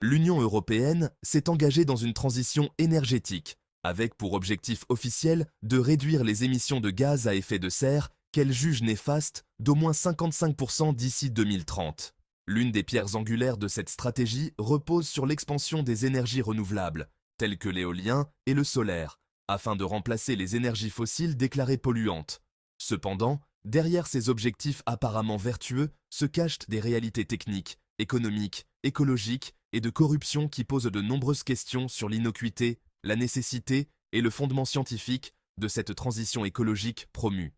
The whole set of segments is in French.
L'Union européenne s'est engagée dans une transition énergétique, avec pour objectif officiel de réduire les émissions de gaz à effet de serre qu'elle juge néfastes d'au moins 55% d'ici 2030. L'une des pierres angulaires de cette stratégie repose sur l'expansion des énergies renouvelables, telles que l'éolien et le solaire, afin de remplacer les énergies fossiles déclarées polluantes. Cependant, derrière ces objectifs apparemment vertueux se cachent des réalités techniques, économiques, écologiques et de corruption qui posent de nombreuses questions sur l'innocuité, la nécessité et le fondement scientifique de cette transition écologique promue.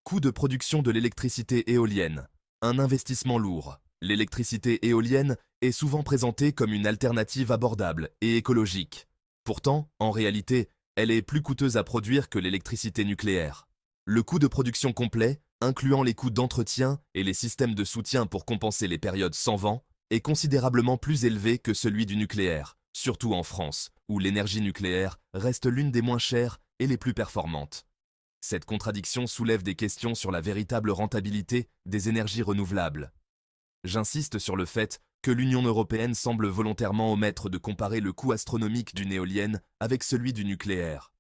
Coût de production de l'électricité éolienne. Un investissement lourd. L'électricité éolienne est souvent présentée comme une alternative abordable et écologique. Pourtant, en réalité, elle est plus coûteuse à produire que l'électricité nucléaire. Le coût de production complet, incluant les coûts d'entretien et les systèmes de soutien pour compenser les périodes sans vent, est considérablement plus élevé que celui du nucléaire, surtout en France, où l'énergie nucléaire reste l'une des moins chères et les plus performantes. Cette contradiction soulève des questions sur la véritable rentabilité des énergies renouvelables. J'insiste sur le fait que l'Union européenne semble volontairement omettre de comparer le coût astronomique d'une éolienne avec celui du nucléaire.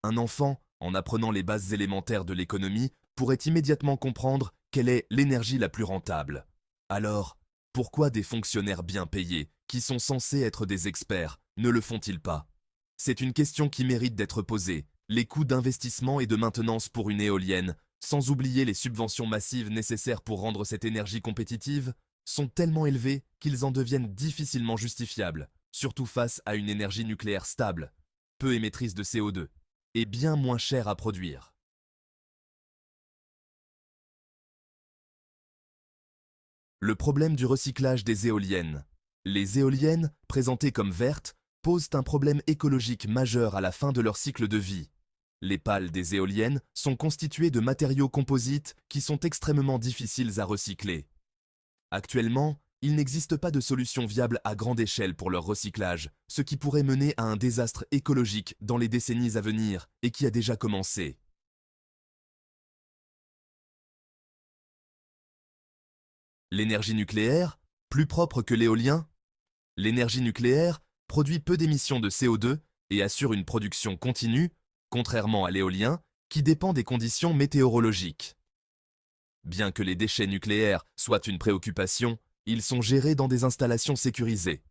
Un enfant, en apprenant les bases élémentaires de l'économie, pourrait immédiatement comprendre quelle est l'énergie la plus rentable. Alors, pourquoi des fonctionnaires bien payés, qui sont censés être des experts, ne le font-ils pas? C'est une question qui mérite d'être posée. Les coûts d'investissement et de maintenance pour une éolienne, sans oublier les subventions massives nécessaires pour rendre cette énergie compétitive, sont tellement élevés qu'ils en deviennent difficilement justifiables, surtout face à une énergie nucléaire stable, peu émettrice de CO2, et bien moins chère à produire. Le problème du recyclage des éoliennes. Les éoliennes, présentées comme vertes, posent un problème écologique majeur à la fin de leur cycle de vie. Les pales des éoliennes sont constituées de matériaux composites qui sont extrêmement difficiles à recycler. Actuellement, il n'existe pas de solution viable à grande échelle pour leur recyclage, ce qui pourrait mener à un désastre écologique dans les décennies à venir et qui a déjà commencé. L'énergie nucléaire, plus propre que l'éolien. L'énergie nucléaire produit peu d'émissions de CO2 et assure une production continue, contrairement à l'éolien, qui dépend des conditions météorologiques. Bien que les déchets nucléaires soient une préoccupation, ils sont gérés dans des installations sécurisées.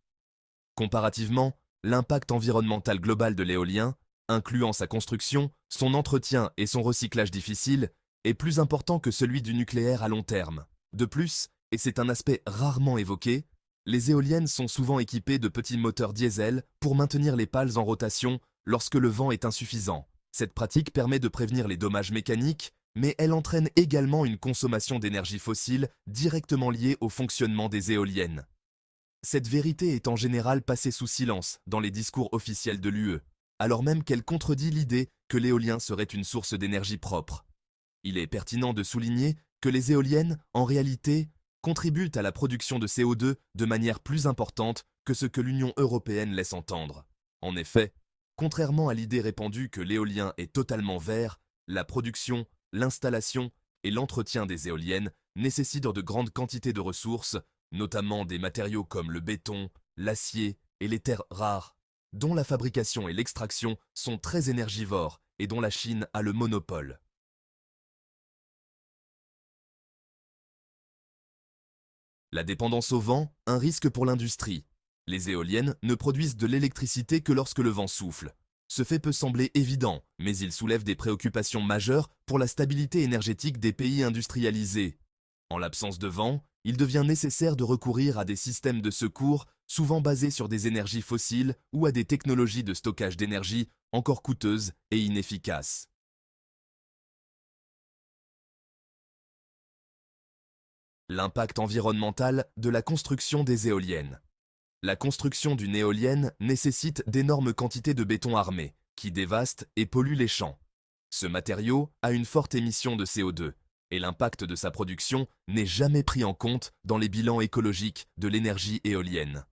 Comparativement, l'impact environnemental global de l'éolien, incluant sa construction, son entretien et son recyclage difficile, est plus important que celui du nucléaire à long terme. De plus, et c'est un aspect rarement évoqué, les éoliennes sont souvent équipées de petits moteurs diesel pour maintenir les pales en rotation lorsque le vent est insuffisant. Cette pratique permet de prévenir les dommages mécaniques, mais elle entraîne également une consommation d'énergie fossile directement liée au fonctionnement des éoliennes. Cette vérité est en général passée sous silence dans les discours officiels de l'UE, alors même qu'elle contredit l'idée que l'éolien serait une source d'énergie propre. Il est pertinent de souligner que les éoliennes, en réalité, contribuent à la production de CO2 de manière plus importante que ce que l'Union européenne laisse entendre. En effet, contrairement à l'idée répandue que l'éolien est totalement vert, la production, l'installation et l'entretien des éoliennes nécessitent de grandes quantités de ressources, notamment des matériaux comme le béton, l'acier et les terres rares, dont la fabrication et l'extraction sont très énergivores et dont la Chine a le monopole. La dépendance au vent, un risque pour l'industrie. Les éoliennes ne produisent de l'électricité que lorsque le vent souffle. Ce fait peut sembler évident, mais il soulève des préoccupations majeures pour la stabilité énergétique des pays industrialisés. En l'absence de vent, il devient nécessaire de recourir à des systèmes de secours, souvent basés sur des énergies fossiles ou à des technologies de stockage d'énergie encore coûteuses et inefficaces. L'impact environnemental de la construction des éoliennes. La construction d'une éolienne nécessite d'énormes quantités de béton armé, qui dévaste et pollue les champs. Ce matériau a une forte émission de CO2, et l'impact de sa production n'est jamais pris en compte dans les bilans écologiques de l'énergie éolienne.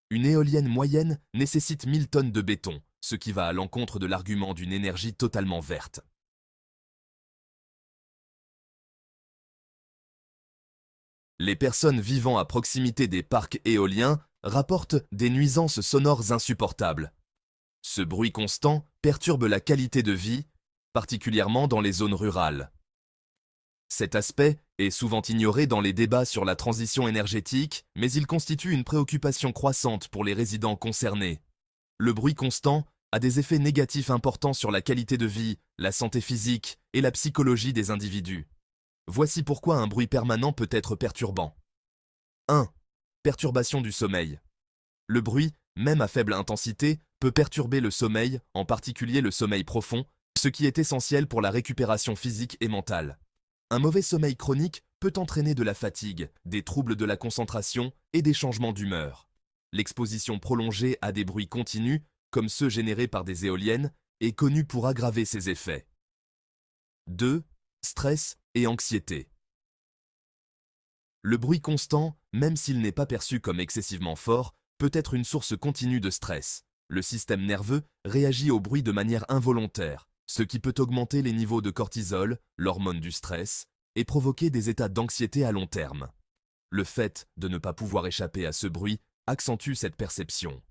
Une éolienne moyenne nécessite 1000 tonnes de béton, ce qui va à l'encontre de l'argument d'une énergie totalement verte. Les personnes vivant à proximité des parcs éoliens rapportent des nuisances sonores insupportables. Ce bruit constant perturbe la qualité de vie, particulièrement dans les zones rurales. Cet aspect est souvent ignoré dans les débats sur la transition énergétique, mais il constitue une préoccupation croissante pour les résidents concernés. Le bruit constant a des effets négatifs importants sur la qualité de vie, la santé physique et la psychologie des individus. Voici pourquoi un bruit permanent peut être perturbant. 1. Perturbation du sommeil. Le bruit, même à faible intensité, peut perturber le sommeil, en particulier le sommeil profond, ce qui est essentiel pour la récupération physique et mentale. Un mauvais sommeil chronique peut entraîner de la fatigue, des troubles de la concentration et des changements d'humeur. L'exposition prolongée à des bruits continus, comme ceux générés par des éoliennes, est connue pour aggraver ces effets. 2. Stress et anxiété. Le bruit constant, même s'il n'est pas perçu comme excessivement fort, peut être une source continue de stress. Le système nerveux réagit au bruit de manière involontaire, ce qui peut augmenter les niveaux de cortisol, l'hormone du stress, et provoquer des états d'anxiété à long terme. Le fait de ne pas pouvoir échapper à ce bruit accentue cette perception.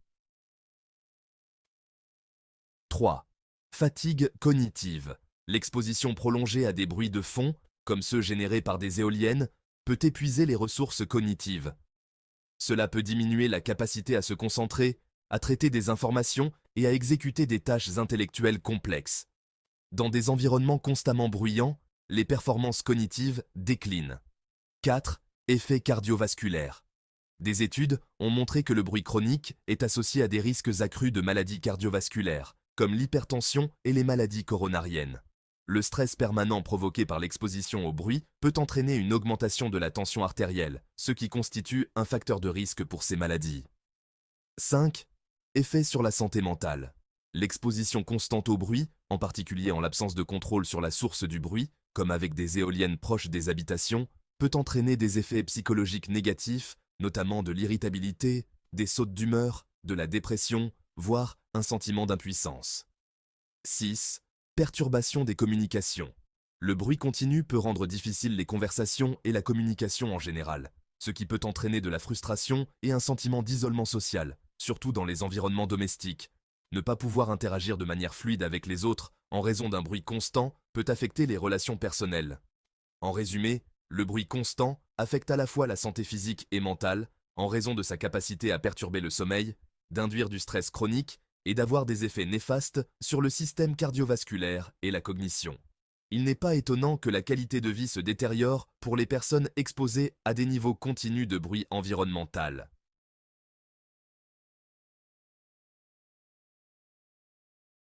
3. Fatigue cognitive. L'exposition prolongée à des bruits de fond, comme ceux générés par des éoliennes, peut épuiser les ressources cognitives. Cela peut diminuer la capacité à se concentrer, à traiter des informations et à exécuter des tâches intellectuelles complexes. Dans des environnements constamment bruyants, les performances cognitives déclinent. 4. Effets cardiovasculaires. Des études ont montré que le bruit chronique est associé à des risques accrus de maladies cardiovasculaires, comme l'hypertension et les maladies coronariennes. Le stress permanent provoqué par l'exposition au bruit peut entraîner une augmentation de la tension artérielle, ce qui constitue un facteur de risque pour ces maladies. 5. Effets sur la santé mentale. L'exposition constante au bruit, en particulier en l'absence de contrôle sur la source du bruit, comme avec des éoliennes proches des habitations, peut entraîner des effets psychologiques négatifs, notamment de l'irritabilité, des sautes d'humeur, de la dépression, voire un sentiment d'impuissance. 6. Perturbation des communications. Le bruit continu peut rendre difficiles les conversations et la communication en général, ce qui peut entraîner de la frustration et un sentiment d'isolement social, surtout dans les environnements domestiques. Ne pas pouvoir interagir de manière fluide avec les autres en raison d'un bruit constant peut affecter les relations personnelles. En résumé, le bruit constant affecte à la fois la santé physique et mentale en raison de sa capacité à perturber le sommeil, d'induire du stress chronique et d'avoir des effets néfastes sur le système cardiovasculaire et la cognition. Il n'est pas étonnant que la qualité de vie se détériore pour les personnes exposées à des niveaux continus de bruit environnemental.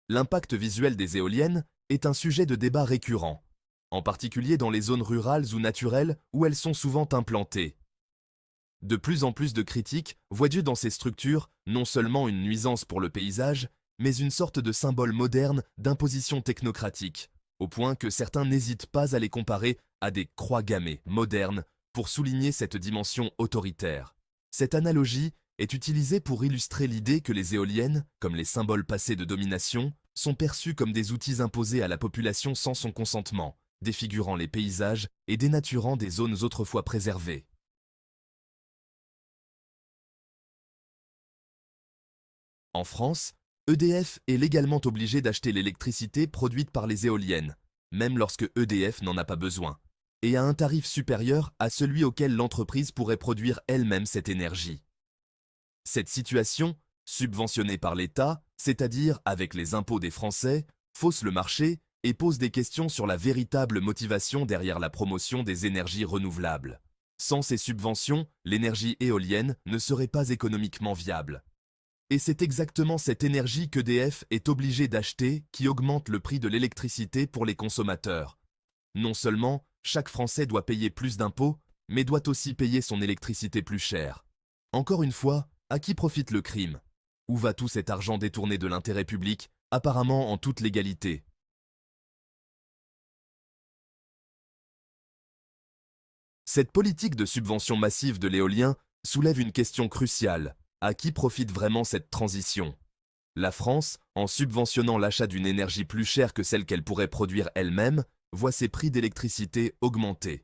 L'impact visuel des éoliennes est un sujet de débat récurrent, en particulier dans les zones rurales ou naturelles où elles sont souvent implantées. De plus en plus de critiques voient dans ces structures non seulement une nuisance pour le paysage, mais une sorte de symbole moderne d'imposition technocratique, au point que certains n'hésitent pas à les comparer à des croix gammées modernes pour souligner cette dimension autoritaire. Cette analogie est utilisée pour illustrer l'idée que les éoliennes, comme les symboles passés de domination, sont perçus comme des outils imposés à la population sans son consentement, défigurant les paysages et dénaturant des zones autrefois préservées. En France, EDF est légalement obligé d'acheter l'électricité produite par les éoliennes, même lorsque EDF n'en a pas besoin, et à un tarif supérieur à celui auquel l'entreprise pourrait produire elle-même cette énergie. Cette situation, subventionnée par l'État, c'est-à-dire avec les impôts des Français, fausse le marché et pose des questions sur la véritable motivation derrière la promotion des énergies renouvelables. Sans ces subventions, l'énergie éolienne ne serait pas économiquement viable. Et c'est exactement cette énergie qu'EDF est obligé d'acheter qui augmente le prix de l'électricité pour les consommateurs. Non seulement chaque Français doit payer plus d'impôts, mais doit aussi payer son électricité plus chère. Encore une fois, à qui profite le crime? Où va tout cet argent détourné de l'intérêt public, apparemment en toute légalité? Cette politique de subvention massive de l'éolien soulève une question cruciale. À qui profite vraiment cette transition? La France, en subventionnant l'achat d'une énergie plus chère que celle qu'elle pourrait produire elle-même, voit ses prix d'électricité augmenter.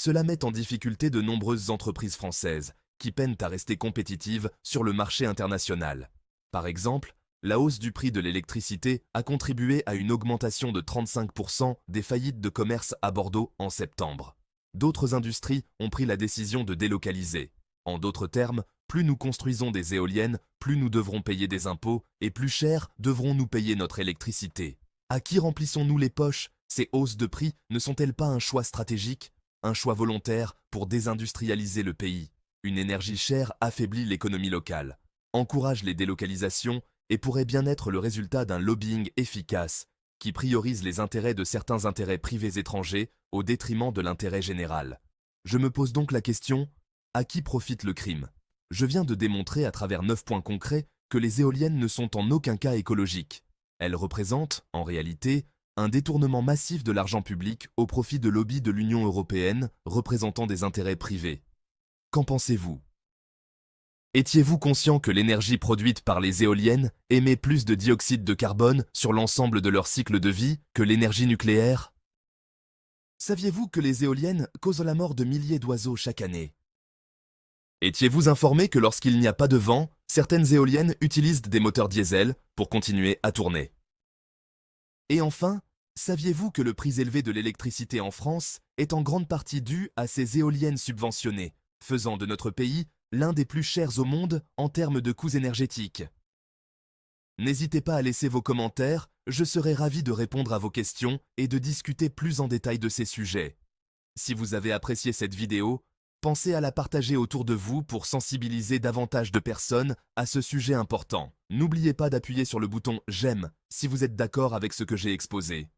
Cela met en difficulté de nombreuses entreprises françaises qui peinent à rester compétitives sur le marché international. Par exemple, la hausse du prix de l'électricité a contribué à une augmentation de 35% des faillites de commerce à Bordeaux en septembre. D'autres industries ont pris la décision de délocaliser. En d'autres termes, plus nous construisons des éoliennes, plus nous devrons payer des impôts et plus cher devrons nous payer notre électricité. À qui remplissons-nous les poches? Ces hausses de prix ne sont-elles pas un choix stratégique, un choix volontaire pour désindustrialiser le pays? Une énergie chère affaiblit l'économie locale, encourage les délocalisations et pourrait bien être le résultat d'un lobbying efficace qui priorise les intérêts de certains intérêts privés étrangers au détriment de l'intérêt général. Je me pose donc la question, à qui profite le crime? Je viens de démontrer à travers 9 points concrets que les éoliennes ne sont en aucun cas écologiques. Elles représentent, en réalité, un détournement massif de l'argent public au profit de lobbies de l'Union européenne représentant des intérêts privés. Qu'en pensez-vous? Étiez-vous conscient que l'énergie produite par les éoliennes émet plus de dioxyde de carbone sur l'ensemble de leur cycle de vie que l'énergie nucléaire? Saviez-vous que les éoliennes causent la mort de milliers d'oiseaux chaque année? Étiez-vous informé que lorsqu'il n'y a pas de vent, certaines éoliennes utilisent des moteurs diesel pour continuer à tourner? Et enfin, saviez-vous que le prix élevé de l'électricité en France est en grande partie dû à ces éoliennes subventionnées, faisant de notre pays l'un des plus chers au monde en termes de coûts énergétiques? N'hésitez pas à laisser vos commentaires, je serai ravi de répondre à vos questions et de discuter plus en détail de ces sujets. Si vous avez apprécié cette vidéo, pensez à la partager autour de vous pour sensibiliser davantage de personnes à ce sujet important. N'oubliez pas d'appuyer sur le bouton « J'aime » si vous êtes d'accord avec ce que j'ai exposé.